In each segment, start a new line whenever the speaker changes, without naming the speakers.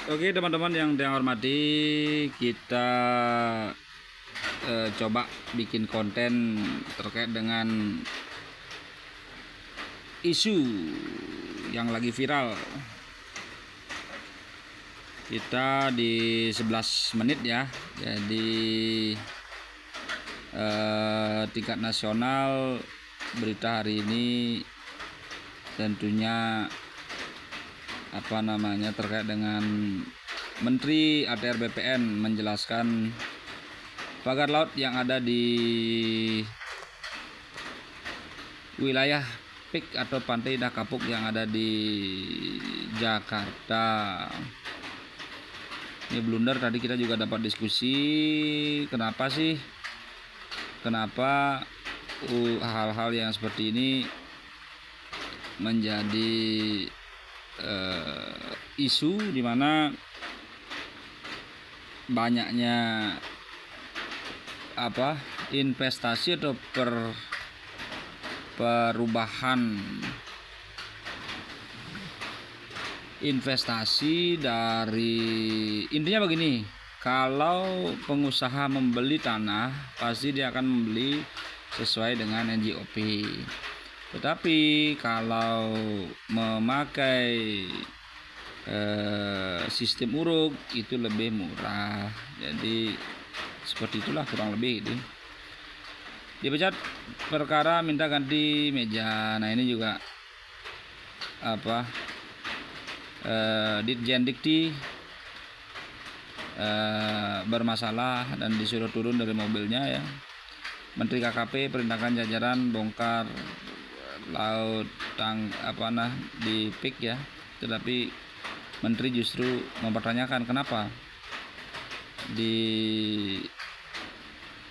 Oke teman-teman yang saya hormati, kita coba bikin konten terkait dengan isu yang lagi viral. Kita di 11 menit ya, jadi tingkat nasional berita hari ini tentunya terkait dengan Menteri ATR BPN menjelaskan pagar laut yang ada di wilayah PIK atau Pantai Indah Kapuk yang ada di Jakarta. Ini blunder. Tadi kita juga dapat diskusi kenapa hal-hal yang seperti ini menjadi isu, di mana banyaknya investasi atau perubahan investasi dari, intinya begini, kalau pengusaha membeli tanah pasti dia akan membeli sesuai dengan NJOP. Tetapi kalau memakai sistem uruk itu lebih murah. Jadi seperti itulah kurang lebih itu. Dipecat perkara minta ganti meja. Nah ini juga Ditjen Dikti bermasalah dan disuruh turun dari mobilnya ya. Menteri KKP perintahkan jajaran bongkar laut di PIK ya, tetapi Menteri justru mempertanyakan kenapa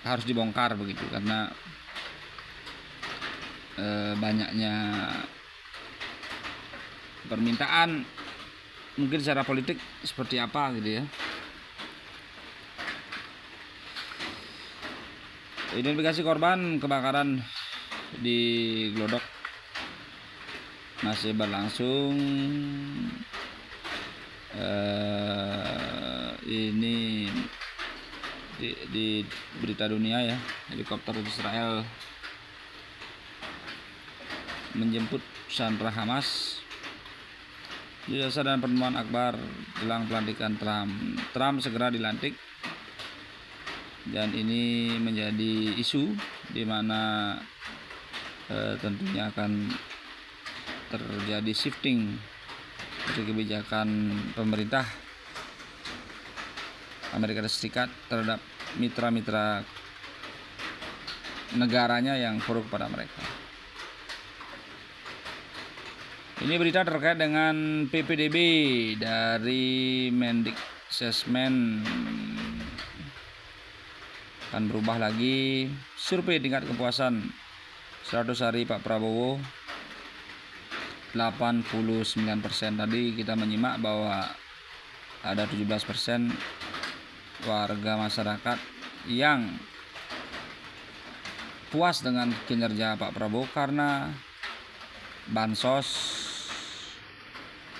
harus dibongkar begitu, karena banyaknya permintaan, mungkin secara politik seperti apa gitu ya. Identifikasi korban kebakaran di Glodok masih berlangsung. Ini di berita dunia ya, helikopter Israel menjemput Sandra Hamas. Jasa dan pertemuan akbar jelang pelantikan Trump. Trump segera dilantik, dan ini menjadi isu di mana tentunya akan terjadi shifting dari kebijakan pemerintah Amerika Serikat terhadap mitra-mitra negaranya yang korup pada mereka. Ini berita terkait dengan PPDB dari Mendikbud akan berubah lagi. Survei tingkat kepuasan 100 hari Pak Prabowo 89%. Tadi kita menyimak bahwa ada 17% warga masyarakat yang puas dengan kinerja Pak Prabowo karena bansos,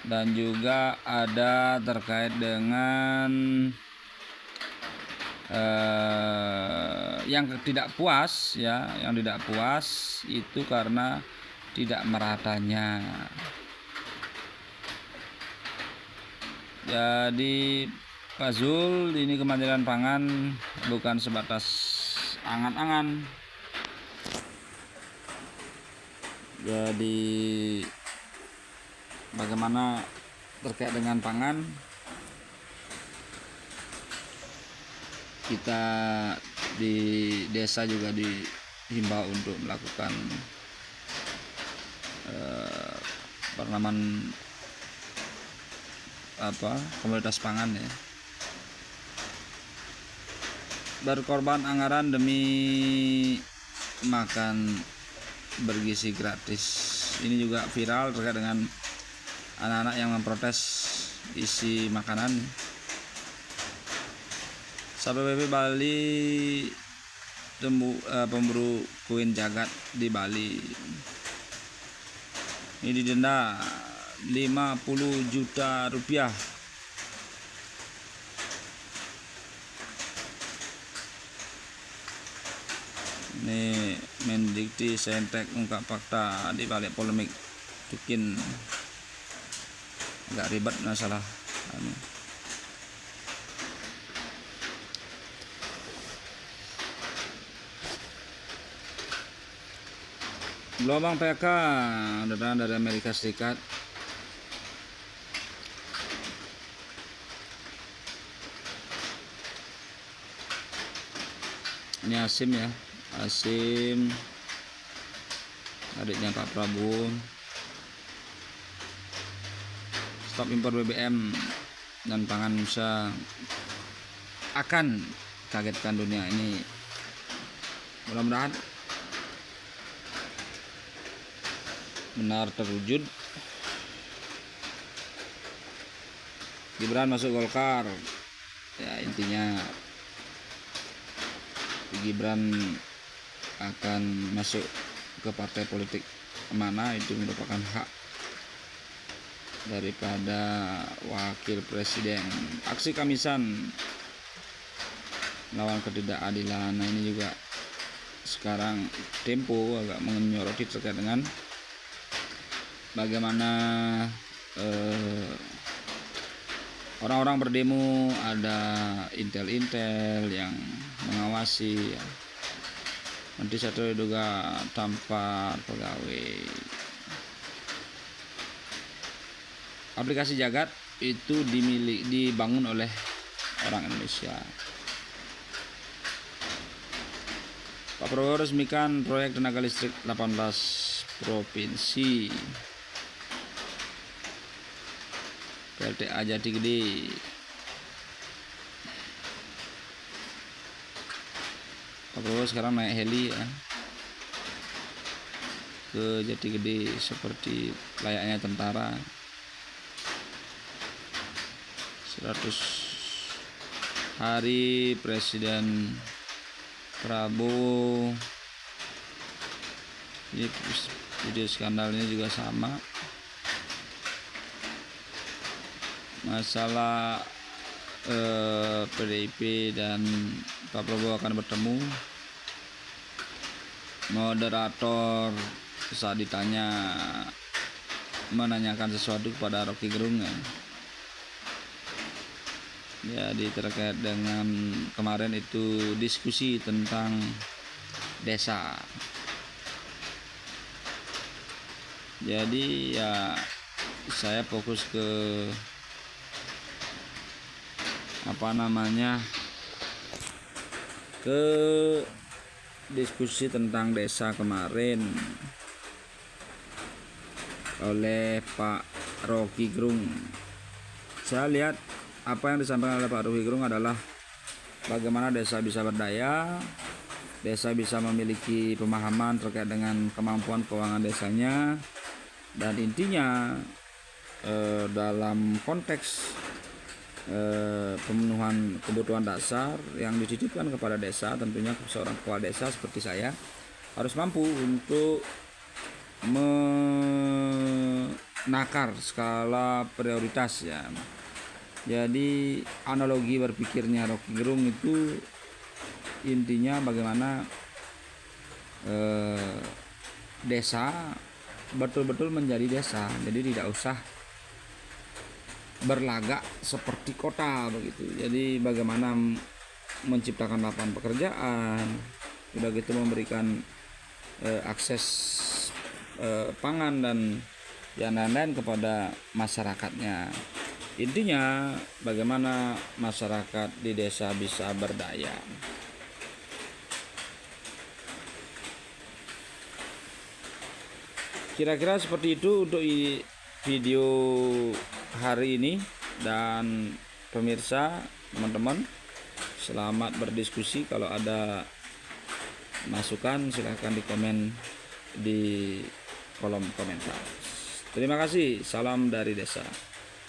dan juga ada terkait dengan yang tidak puas itu karena tidak meratanya. Jadi Pak Zul, ini kemandirian pangan bukan sebatas angan-angan. Jadi bagaimana terkait dengan pangan, kita di desa juga dihimbau untuk melakukan komoditas pangan ya. Berkorban anggaran demi makan bergizi gratis. Ini juga viral terkait dengan anak-anak yang memprotes isi makanan. Satpol PP Bali pemburu koin jagat di Bali ini didenda 50 juta rupiah Ini Mendikti Saintek ungkap fakta di balik polemik Tukin. Agak ribet masalah ini. Gelombang PK datang dari Amerika Serikat. Ini Asim ya, Asim adiknya Pak Prabowo. Stop impor BBM dan pangan Indonesia akan kagetkan dunia. Ini mudah-mudahan benar terwujud. Gibran masuk Golkar, ya intinya Gibran akan masuk ke partai politik mana itu merupakan hak daripada wakil presiden. Aksi Kamisan lawan ketidakadilan, nah ini juga sekarang Tempo agak menyoroti terkait dengan bagaimana orang-orang berdemo, ada intel-intel yang mengawasi ya. Nanti satu juga tanpa pegawai. Aplikasi Jagat itu dibangun oleh orang Indonesia. Pak Prabowo resmikan proyek tenaga listrik 18 provinsi. PLTA Jati Gede. Pak Prabowo sekarang naik heli ya ke Jati Gede seperti layaknya tentara. 100 hari Presiden Prabowo. Ini video skandalnya juga sama. Masalah PDIP dan Pak Prabowo akan bertemu. Moderator saat ditanya menanyakan sesuatu kepada Rocky Gerung ya. Jadi terkait dengan kemarin itu diskusi tentang desa. Jadi ya saya fokus ke ke diskusi tentang desa kemarin oleh Pak Rocky Gerung. Saya lihat apa yang disampaikan oleh Pak Rocky Gerung adalah bagaimana desa bisa berdaya, desa bisa memiliki pemahaman terkait dengan kemampuan keuangan desanya, dan intinya dalam konteks pemenuhan kebutuhan dasar yang dititipkan kepada desa, tentunya seorang kepala desa seperti saya harus mampu untuk menakar skala prioritas ya. Jadi analogi berpikirnya Rocky Gerung itu intinya bagaimana desa betul-betul menjadi desa. Jadi tidak usah berlagak seperti kota begitu. Jadi bagaimana menciptakan lapangan pekerjaan, udah gitu memberikan akses pangan dan yang lain-lain kepada masyarakatnya. Intinya bagaimana masyarakat di desa bisa berdaya. Kira-kira seperti itu untuk video hari ini. Dan pemirsa, teman-teman, selamat berdiskusi. Kalau ada masukan silahkan di komen di kolom komentar. Terima kasih, salam dari desa.